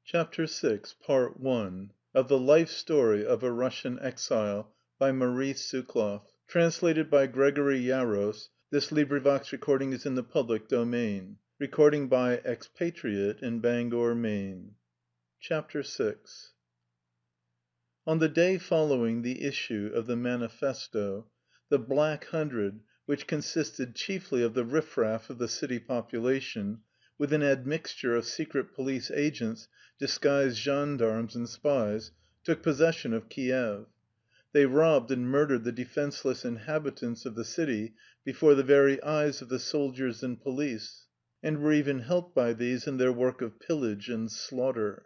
CHAPTER VI Of the Life Story of a Russian Exile by Marie Sukloff Translated by Gregory Yaros. This recording is in the public domain. Recording by Expatriate in Bangor, Maine. CHAPTER VI On the day following the issue of the manifesto, the Black Hundred, which consisted chiefly of the riffraff of the city population, with an admixture of secret police agents, disguised gendarmes, and spies, took possession of Kiev. They robbed and murdered the defenseless inhabitants of the city before the very eyes of the soldiers and police, and were even helped by these in their work of pillage and slaughter.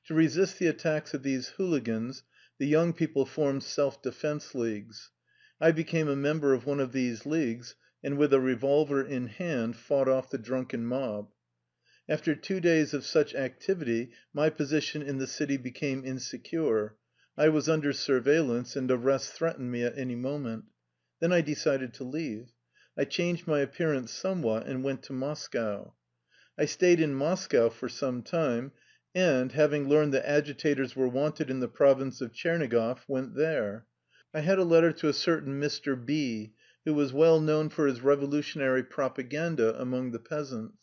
To resist the attacks of these hooligans, the young people formed self-defense leagues. I became a member of one of these leagues, and with a revolver in hand fought off the drunken mob. After 2 days of such activity my position in the city became insecure. I was under surveillance, and arrest threatened me at any moment. Then I decided to leave. I changed my appearance somewhat and went to Moscow. I stayed in Moscow for some time, and, having learned that agitators were wanted in the province of Tchernigoff, went there. I had a letter to a certain Mr. B., who was well known for his revolutionary propaganda among the peasants.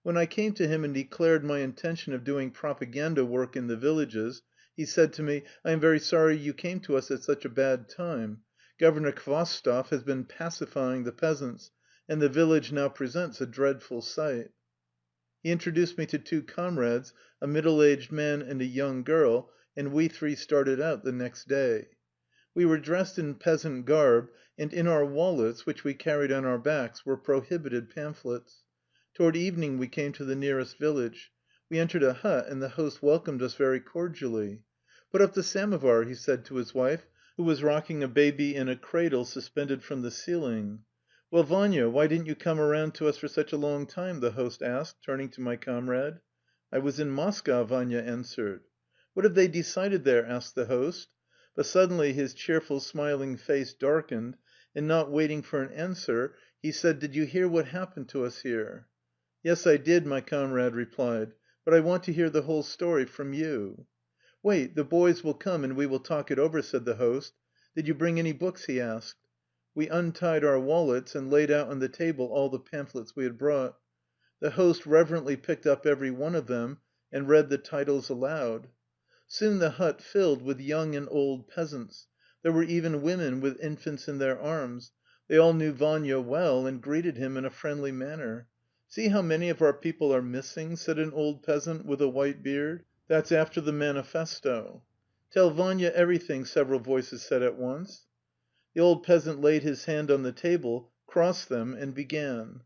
When I came to him and declared my intention of doing propaganda work in the villages, he said to me: "I am very sorry you came to us at such a bad time. Governor Khvostov has been pacifying the peasants, and the village now presents a dreadful sight." He introduced me to 2 comrades, a middle-aged man and a young girl, and we 3 started out the next day. We were dressed in peasant garb, and in our wallets, which we carried on our backs, were prohibited pamphlets. Toward evening we came to the nearest village. We entered a hut, and the host welcomed us very cordially. "Put up the samovar," he said to his wife, who was rocking a baby in a cradle suspended from the ceiling. "Well, Vanya, why didn't you come around to us for such a long time?" the host asked, turning to my comrade. "I was in Moscow," Vanya answered. "What have they decided there?" asked the host. But suddenly his cheerful, smiling face darkened, and not waiting for an answer, he said: "Did you hear what happened to us here?" "Yes, I did," my comrade replied. "But I want to hear the whole story from you." "Wait, the boys will come and we will talk it over," said the host. "Did you bring any books?" he asked. We untied our wallets and laid out on the table all the pamphlets we had brought. The host reverently picked up every one of them and read the titles aloud. Soon the hut filled with young and old peasants. There were even women with infants in their arms. They all knew Vanya well and greeted him in a friendly manner. "See how many of our people are missing," said an old peasant with a white beard. "That's after the manifesto." "Tell Vanya everything," several voices said at once. The old peasant laid his hand on the table, crossed them, and began.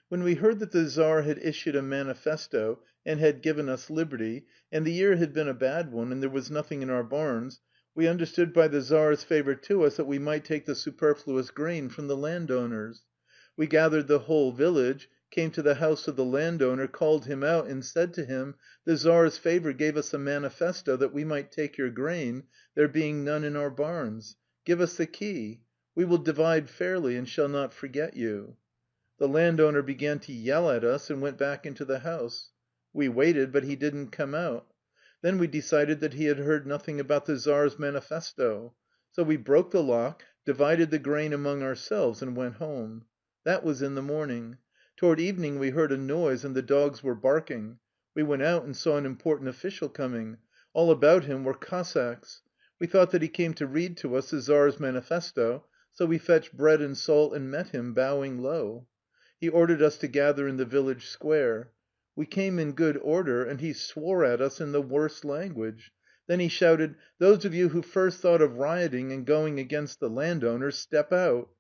"When we heard that the Tsar had issued a manifesto and had given us liberty, and the year had been a bad one, and there was nothing in our barns, we understood by the Tsar's favor to us that we might take the superfluous grain from the landowners. We gathered the whole village, came to the house of the landowner, called him out, and said to him: 'The Tsar's favor gave us a manifesto that we might take your grain, there being none in our barns. Give us the key. We will divide fairly and shall not forget you.' The landowner began to yell at us and went back into the house. We waited, but he didn't come out. Then we decided that he had heard nothing about the Tsar's manifesto. So we broke the lock, divided the grain among ourselves, and went home. That was in the morning. Toward evening we heard a noise and the dogs were barking. We went out and saw an important official coming. All about him were Cossacks. We thought that he came to read to us the Tsar's manifesto, so we fetched bread and salt and met him, bowing low. He ordered us to gather in the village square. We came in good order, and he swore at us in the worst language. Then he shouted: 'Those of you who first thought of rioting and going against the landowner, step out.'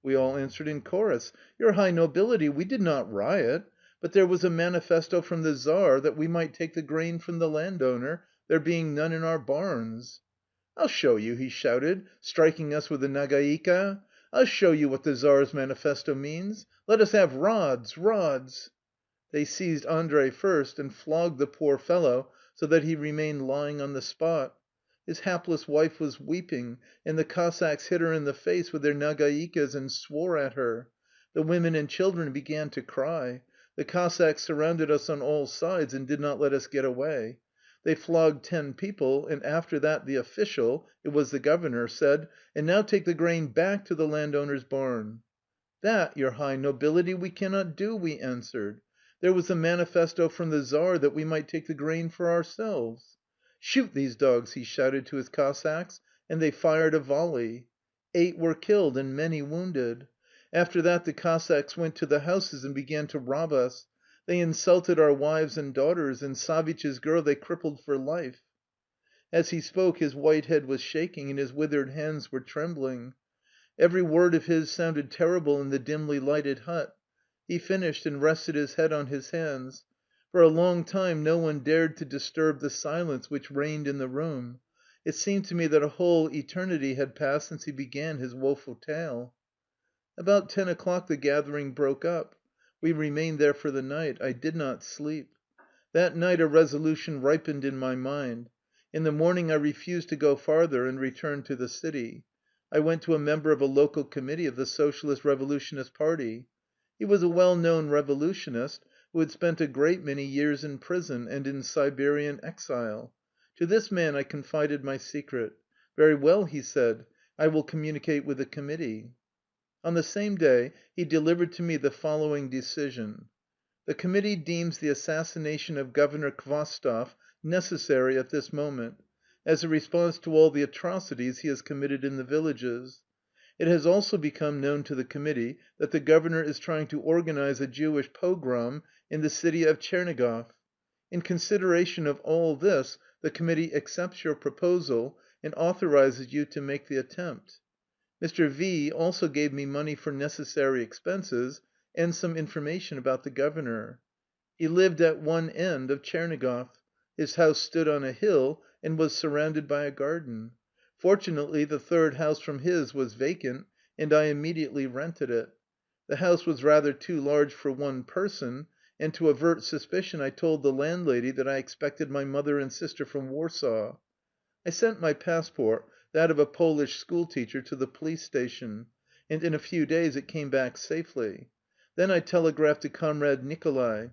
We all answered in chorus: 'Your High Nobility, we did not riot, but there was a manifesto from the Tsar that we might take the grain from the landowner, there being none in our barns.' 'I'll show you,' he shouted, striking us with the nagaika. 'I'll show you what the Tsar's manifesto means. Let us have rods, rods!' They seized Andrey first and flogged the poor fellow so that he remained lying on the spot. His hapless wife was weeping, and the Cossacks hit her in the face with their nagaikas and swore at her. The women and children began to cry. The Cossacks surrounded us on all sides and did not let us get away. They flogged 10 people, and after that the official — it was the governor — said, ' And now take the grain back to the landowner's barn.' ' That, your high nobility, we cannot do,' we answered. ' There was a manifesto from the czar that we might take the grain for ourselves.' ' Shoot these dogs !' he shouted to his Cossacks, and they fired a volley. 8 were killed and many wounded. After that the Cossacks went to the houses and began to rob us. They insulted our wives and daughters, and Savitch's girl they crippled for life." As he spoke his white head was shaking and his withered hands were trembling. Every word of his sounded terrible in the dimly lighted hut. He finished and rested his head on his hands. For a long time no one dared to disturb the silence which reigned in the room. It seemed to me that a whole eternity had passed since he began his woeful tale. About 10 o'clock the gathering broke up. We remained there for the night. I did not sleep. That night a resolution ripened in my mind. In the morning I refused to go farther and returned to the city. I went to a member of a local committee of the Socialist Revolutionist Party. He was a well known revolutionist who had spent a great many years in prison and in Siberian exile. To this man I confided my secret. " Very well," he said, " I will communicate with the committee." On the same day he delivered to me the following decision: "The committee deems the assassination of Governor Khvostoff necessary at this moment, as a response to all the atrocities he has committed in the villages. It has also become known to the committee that the governor is trying to organize a Jewish pogrom in the city of Tchernigoff. In consideration of all this, the committee accepts your proposal and authorizes you to make the attempt." Mr. V also gave me money for necessary expenses and some information about the governor. He lived at one end of Tchernigoff. His house stood on a hill and was surrounded by a garden. Fortunately, the third house from his was vacant, and I immediately rented it. The house was rather too large for one person, and to avert suspicion I told the landlady that I expected my mother and sister from Warsaw. I sent my passport, that of a Polish schoolteacher, to the police station, and in a few days it came back safely. Then I telegraphed to Comrade Nicholai.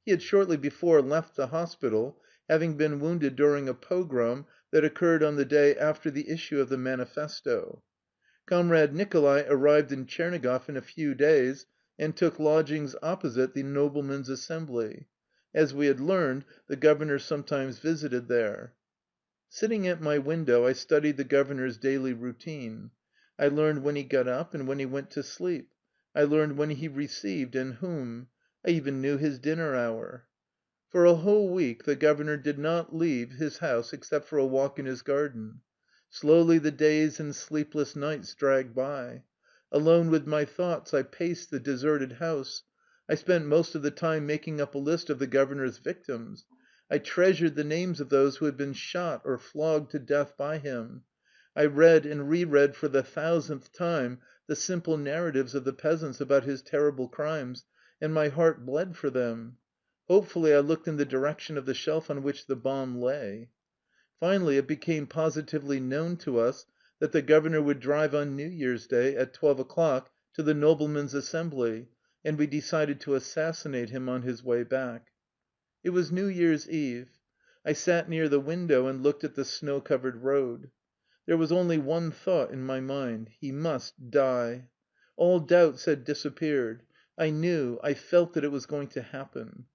He had shortly before left the hospital, having been wounded during a pogrom that occurred on the day after the issue of the manifesto. Comrade Nicholai arrived in Tchernigoff in a few days, and took lodgings opposite the Noblemen's Assembly. As we had learned, the governor sometimes visited there. Sitting at my window, I studied the governor's daily routine. I learned when he got up and when he went to sleep. I learned when he received and whom. I even knew his dinner hour. For a whole week the governor did not leave his house except for a walk in his garden. Slowly the days and sleepless nights dragged by. Alone with my thoughts, I paced the deserted house. I spent most of the time making up a list of the governor's victims. I treasured the names of those who had been shot or flogged to death by him. I read and reread for the 1000th time the simple narratives of the peasants about his terrible crimes, and my heart bled for them. Hopefully I looked in the direction of the shelf on which the bomb lay. Finally it became positively known to us that the governor would drive on New Year's Day at 12 o'clock to the Noblemen's Assembly, and we decided to assassinate him on his way back. It was New Year's Eve. I sat near the window and looked at the snow-covered road. There was only one thought in my mind: he must die. All doubts had disappeared. I knew, I felt that it was going to happen.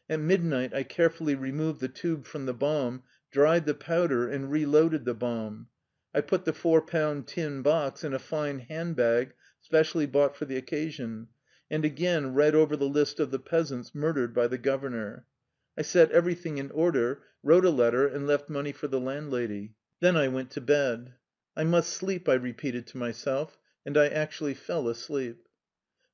At midnight I carefully removed the tube from the bomb, dried the powder, and reloaded the bomb. I put the 4-pound tin box in a fine handbag specially bought for the occasion, and again read over the list of the peasants murdered by the governor. I set everything in order, wrote a letter, and left money for the landlady. Then I went to bed. I must sleep, I repeated to myself, and I actually fell asleep.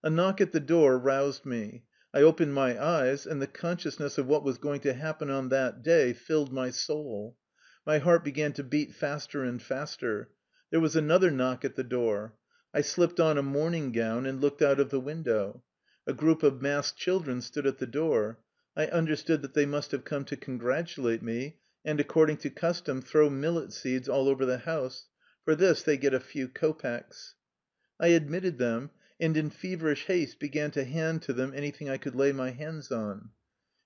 A knock at the door roused me. I opened my eyes, and the consciousness of what was going to happen on that day filled my soul. My heart began to beat faster and faster. There was another knock at the door. I slipped on a morning gown and looked out of the window. A group of masked children stood at the door. I understood that they must have come to congratulate me and, according to custom, throw millet seeds all over the house. For this they get a few kopecks. I admitted them, and in feverish haste began to hand to them anything I could lay my hands on.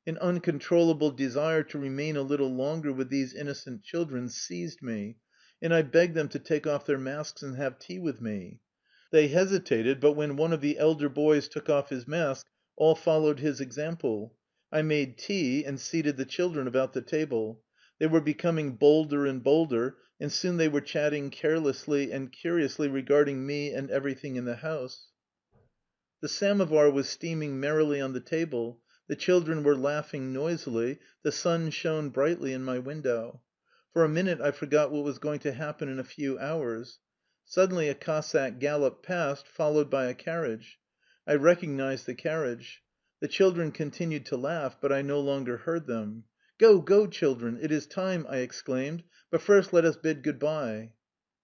An uncontrollable desire to remain a little longer with these innocent children seized me, and I begged them to take off their masks and have tea with me. They hesitated, but when one of the elder boys took off his mask, all followed his example. I made tea, and seated the children about the table. They were becoming bolder and bolder, and soon they were chatting carelessly and curiously regarding me and everything in the house. The samovar was steaming merrily on the table, the children were laughing noisily, the sun shone brightly in my window. For a minute I forgot what was going to happen in a few hours. Suddenly a Cossack galloped past, followed by a carriage. I recognized the carriage. The children continued to laugh, but I no longer heard them. " Go, go, children! It is time! " I exclaimed. " But first let us bid good by."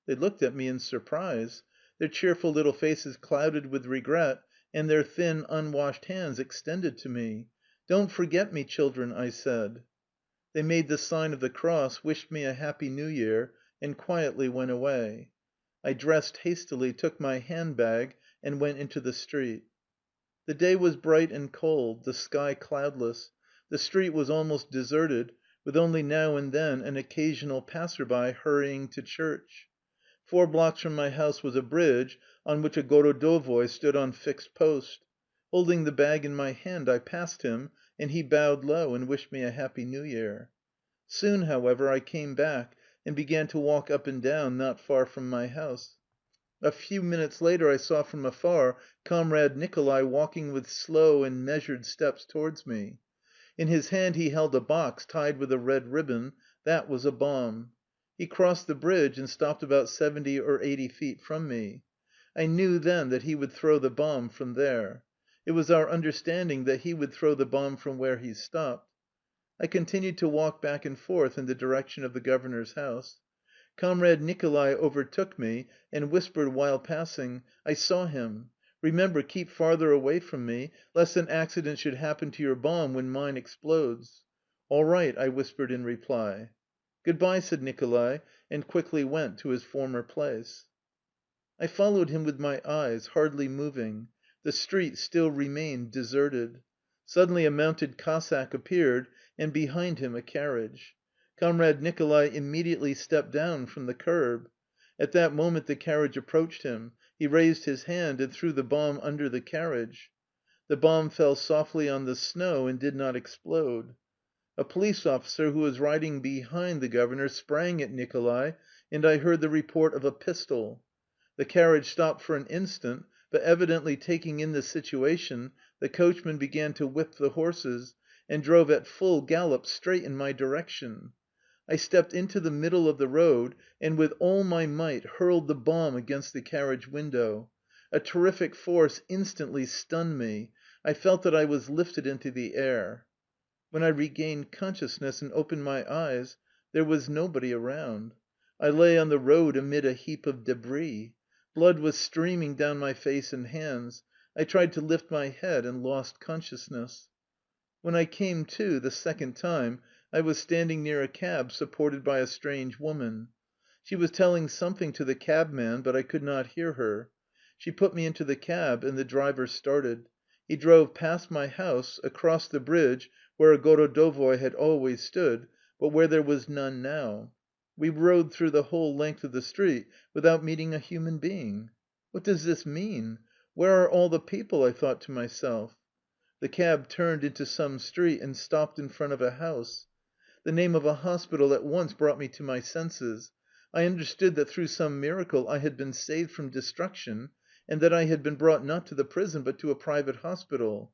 They looked at me in surprise. Their cheerful little faces clouded with regret, and their thin, unwashed hands extended to me. " Don't forget me, children," I said. They made the sign of the cross, wished me a happy New Year, and quietly went away. I dressed hastily, took my hand bag, and went into the street. The day was bright and cold, the sky cloudless. The street was almost deserted, with only now and then an occasional passer by hurrying to church. 4 blocks from my house was a bridge, on which a gorodovoi stood on fixed post. Holding the bag in my hand, I passed him, and he bowed low and wished me a happy New Year. Soon, however, I came back, and began to walk up and down not far from my house. A few minutes later I saw from afar Comrade Nicholai walking with slow and measured steps towards me. In his hand he held a box tied with a red ribbon. That was a bomb. He crossed the bridge and stopped about 70 or 80 feet from me. I knew then that he would throw the bomb from there. It was our understanding that he would throw the bomb from where he stopped. I continued to walk back and forth in the direction of the governor's house. Comrade Nicholai overtook me and whispered while passing: " I saw him. Remember, keep farther away from me, lest an accident should happen to your bomb when mine explodes." " All right," I whispered in reply. " Good by," said Nicholai, and quickly went to his former place. I followed him with my eyes, hardly moving. The street still remained deserted. Suddenly a mounted Cossack appeared, and behind him a carriage. Comrade Nicholai immediately stepped down from the curb. At that moment the carriage approached him. He raised his hand and threw the bomb under the carriage. The bomb fell softly on the snow and did not explode. A police officer who was riding behind the governor sprang at Nicholai, and I heard the report of a pistol. The carriage stopped for an instant, but evidently taking in the situation, the coachman began to whip the horses, and drove at full gallop straight in my direction. I stepped into the middle of the road, and with all my might hurled the bomb against the carriage window. A terrific force instantly stunned me. I felt that I was lifted into the air. When I regained consciousness and opened my eyes, there was nobody around. I lay on the road amid a heap of debris. Blood was streaming down my face and hands. I tried to lift my head and lost consciousness. When I came to, the second time, I was standing near a cab supported by a strange woman. She was telling something to the cabman, but I could not hear her. She put me into the cab, and the driver started. He drove past my house, across the bridge where a gorodovoi had always stood, but where there was none now. We rode through the whole length of the street without meeting a human being. What does this mean? Where are all the people? I thought to myself. The cab turned into some street and stopped in front of a house. The name of a hospital at once brought me to my senses. I understood that through some miracle I had been saved from destruction, and that I had been brought not to the prison but to a private hospital.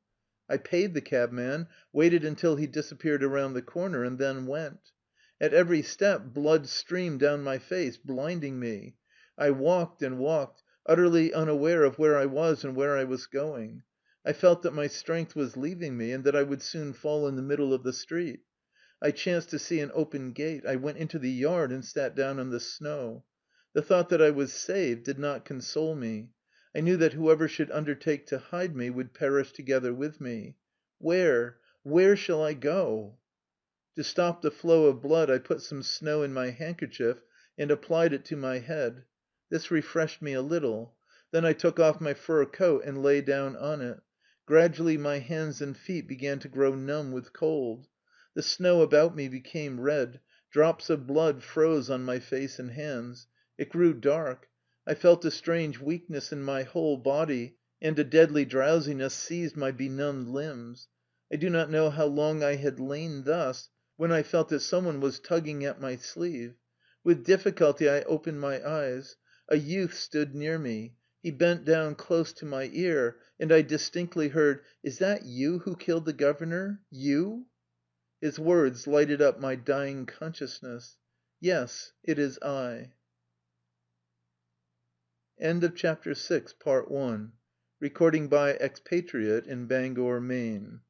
I paid the cabman, waited until he disappeared around the corner, and then went. At every step blood streamed down my face, blinding me. I walked and walked, utterly unaware of where I was and where I was going. I felt that my strength was leaving me, and that I would soon fall in the middle of the street. I chanced to see an open gate. I went into the yard and sat down on the snow. The thought that I was saved did not console me. I knew that whoever should undertake to hide me would perish together with me. Where shall I go? To stop the flow of blood, I put some snow in my handkerchief and applied it to my head. This refreshed me a little. Then I took off my fur coat and lay down on it. Gradually my hands and feet began to grow numb with cold. The snow about me became red. Drops of blood froze on my face and hands. It grew dark. I felt a strange weakness in my whole body, and a deadly drowsiness seized my benumbed limbs. I do not know how long I had lain thus, when I felt that some one was tugging at my sleeve. With difficulty I opened my eyes. A youth stood near me. He bent down close to my ear, and I distinctly heard, "Is that you who killed the governor? You?" His words lighted up my dying consciousness. "Yes, it is I." End of Chapter 6, Part 1. Recording by Expatriate in Bangor, Maine.